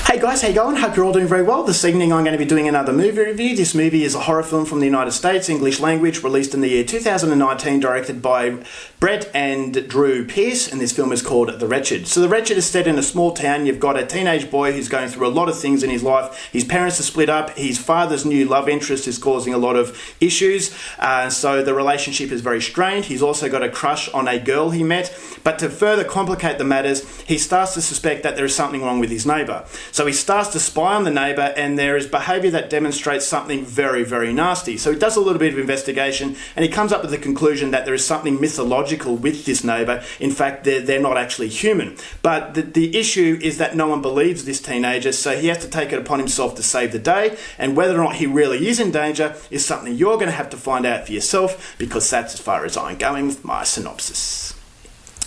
Hey guys, how you going? Hope you're all doing very well. This evening I'm going to be doing another movie review. This movie is a horror film from the United States, English language, released in the year 2019, directed by Brett and Drew Pearce, and this film is called The Wretched. So The Wretched is set in a small town. You've got a teenage boy who's going through a lot of things in his life. His parents are split up. His father's new love interest is causing a lot of issues, so the relationship is very strained. He's also got a crush on a girl he met, but to further complicate the matters, he starts to suspect that there is something wrong with his neighbour. So he starts to spy on the neighbour, and there is behaviour that demonstrates something very, very nasty. So he does a little bit of investigation, and he comes up with the conclusion that there is something mythological with this neighbour. In fact, they're not actually human. But the issue is that no one believes this teenager, so he has to take it upon himself to save the day, and whether or not he really is in danger is something you're going to have to find out for yourself, because that's as far as I'm going with my synopsis.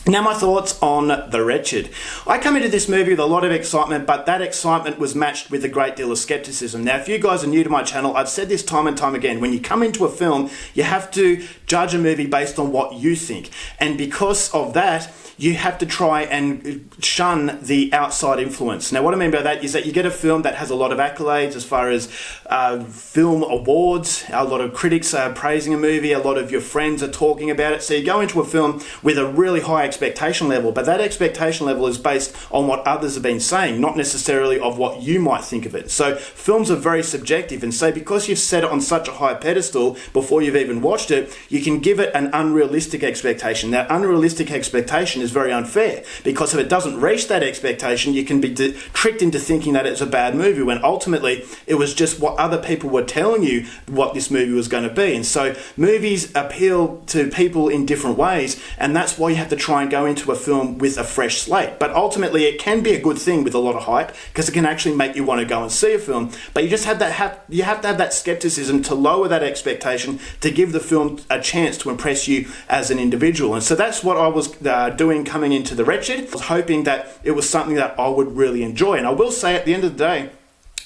Now my thoughts on The Wretched. I come into this movie with a lot of excitement, but that excitement was matched with a great deal of skepticism. Now if you guys are new to my channel, I've said this time and time again, when you come into a film, you have to judge a movie based on what you think. And because of that, you have to try and shun the outside influence. Now what I mean by that is that you get a film that has a lot of accolades as far as film awards, a lot of critics are praising a movie, a lot of your friends are talking about it. So you go into a film with a really high expectation level, but that expectation level is based on what others have been saying, not necessarily of what you might think of it. So films are very subjective, and so because you've set it on such a high pedestal before you've even watched it, you can give it an unrealistic expectation. That unrealistic expectation is very unfair, because if it doesn't reach that expectation, you can be tricked into thinking that it's a bad movie, when ultimately it was just what other people were telling you what this movie was going to be. And so movies appeal to people in different ways, and that's why you have to try and go into a film with a fresh slate. But ultimately it can be a good thing with a lot of hype, because it can actually make you want to go and see a film, but you just have you have to have that skepticism to lower that expectation to give the film a chance to impress you as an individual. And so that's what I was doing coming into The Wretched. I was hoping that it was something that I would really enjoy. And I will say, at the end of the day,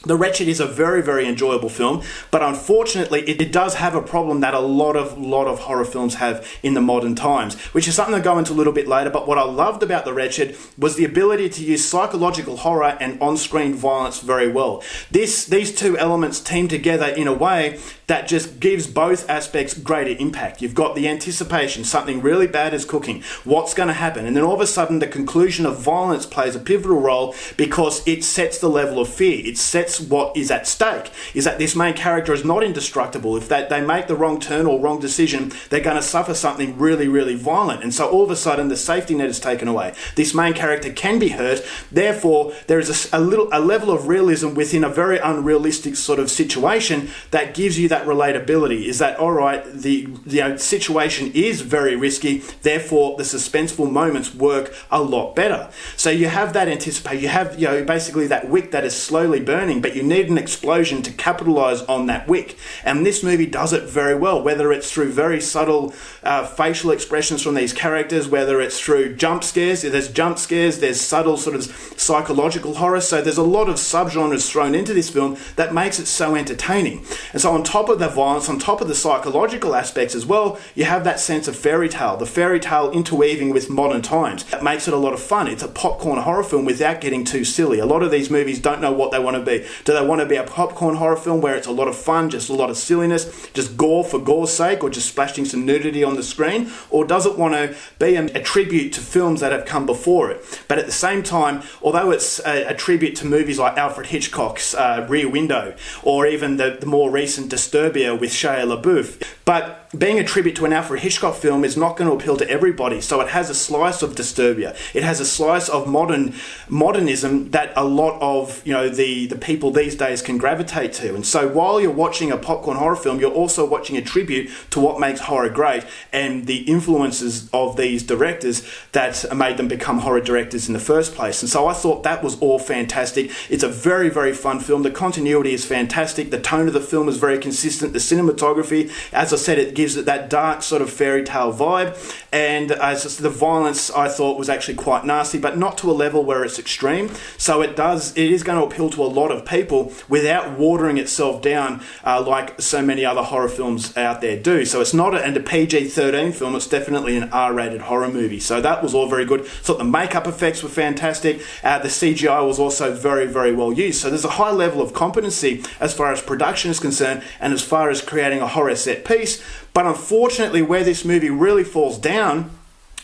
The Wretched is a very, very enjoyable film, but unfortunately it does have a problem that a lot of horror films have in the modern times, which is something I'll go into a little bit later. But what I loved about The Wretched was the ability to use psychological horror and on-screen violence very well. These two elements team together in a way that just gives both aspects greater impact. You've got the anticipation, something really bad is cooking, what's going to happen, and then all of a sudden the conclusion of violence plays a pivotal role, because it sets the level of fear. It sets what is at stake, is that this main character is not indestructible. If they make the wrong turn or wrong decision, they're going to suffer something really, really violent. And so all of a sudden the safety net is taken away. This main character can be hurt. Therefore, there is a level of realism within a very unrealistic sort of situation that gives you that relatability. Is that, all right, the situation is very risky, therefore the suspenseful moments work a lot better. So you have that anticipation, you have basically that wick that is slowly burning, but you need an explosion to capitalize on that wick. And this movie does it very well, whether it's through very subtle facial expressions from these characters, whether it's through jump scares. There's subtle sort of psychological horror. So there's a lot of subgenres thrown into this film that makes it so entertaining. And so on top of the violence, on top of the psychological aspects as well, you have that sense of fairy tale, the fairy tale interweaving with modern times. That makes it a lot of fun. It's a popcorn horror film without getting too silly. A lot of these movies don't know what they want to be. Do they want to be a popcorn horror film where it's a lot of fun, just a lot of silliness, just gore for gore's sake, or just splashing some nudity on the screen? Or does it want to be a tribute to films that have come before it? But at the same time, although it's a tribute to movies like Alfred Hitchcock's Rear Window, or even the more recent Disturbia with Shia LaBeouf, but being a tribute to an Alfred Hitchcock film is not going to appeal to everybody. So it has a slice of Disturbia. It has a slice of modernism that a lot of the people these days can gravitate to. And so while you're watching a popcorn horror film, you're also watching a tribute to what makes horror great and the influences of these directors that made them become horror directors in the first place. And so I thought that was all fantastic. It's a very, very fun film. The continuity is fantastic. The tone of the film is very consistent. The cinematography, as I said, it gives it that dark sort of fairy tale vibe. And the violence, I thought, was actually quite nasty, but not to a level where it's extreme. So it is going to appeal to a lot of of people without watering itself down like so many other horror films out there do. So it's not a PG-13 film, it's definitely an R-rated horror movie. So that was all very good. Thought the makeup effects were fantastic. The CGI was also very, very well used. So there's a high level of competency as far as production is concerned and as far as creating a horror set piece. But unfortunately, where this movie really falls down,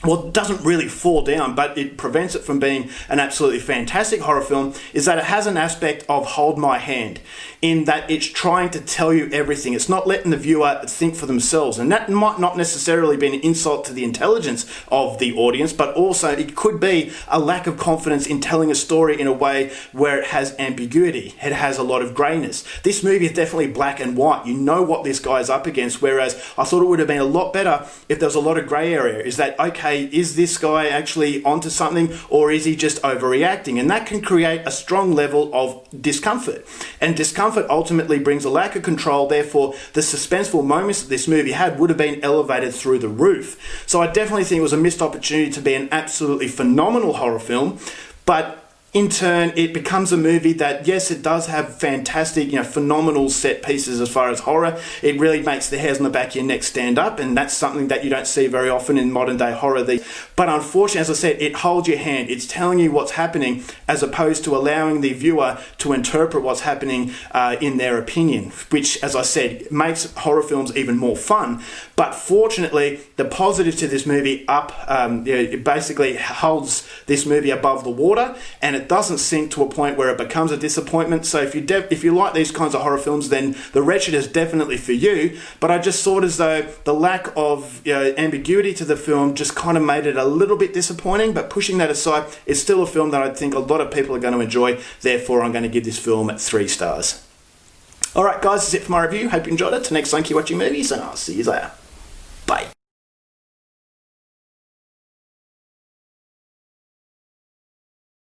well, it doesn't really fall down, but it prevents it from being an absolutely fantastic horror film, is that it has an aspect of hold my hand, in that it's trying to tell you everything. It's not letting the viewer think for themselves. And that might not necessarily be an insult to the intelligence of the audience, but also it could be a lack of confidence in telling a story in a way where it has ambiguity. It has a lot of greyness. This movie is definitely black and white. You know what this guy's up against, whereas I thought it would have been a lot better if there was a lot of grey area. Is that, okay, is this guy actually onto something, or is he just overreacting? And that can create a strong level of discomfort. And discomfort ultimately brings a lack of control, therefore the suspenseful moments that this movie had would have been elevated through the roof. So I definitely think it was a missed opportunity to be an absolutely phenomenal horror film, but in turn, it becomes a movie that, yes, it does have fantastic, phenomenal set pieces as far as horror. It really makes the hairs on the back of your neck stand up, and that's something that you don't see very often in modern day horror. But unfortunately, as I said, it holds your hand. It's telling you what's happening as opposed to allowing the viewer to interpret what's happening in their opinion, which, as I said, makes horror films even more fun. But fortunately, the positive to this movie it basically holds this movie above the water, and it doesn't sink to a point where it becomes a disappointment. So if you like these kinds of horror films, then The Wretched is definitely for you. But I just thought as though the lack of ambiguity to the film just kind of made it a little bit disappointing. But pushing that aside, it's still a film that I think a lot of people are going to enjoy. Therefore, I'm going to give this film 3 stars. All right, guys, that's it for my review. Hope you enjoyed it. Till next time, keep watching movies, and I'll see you later.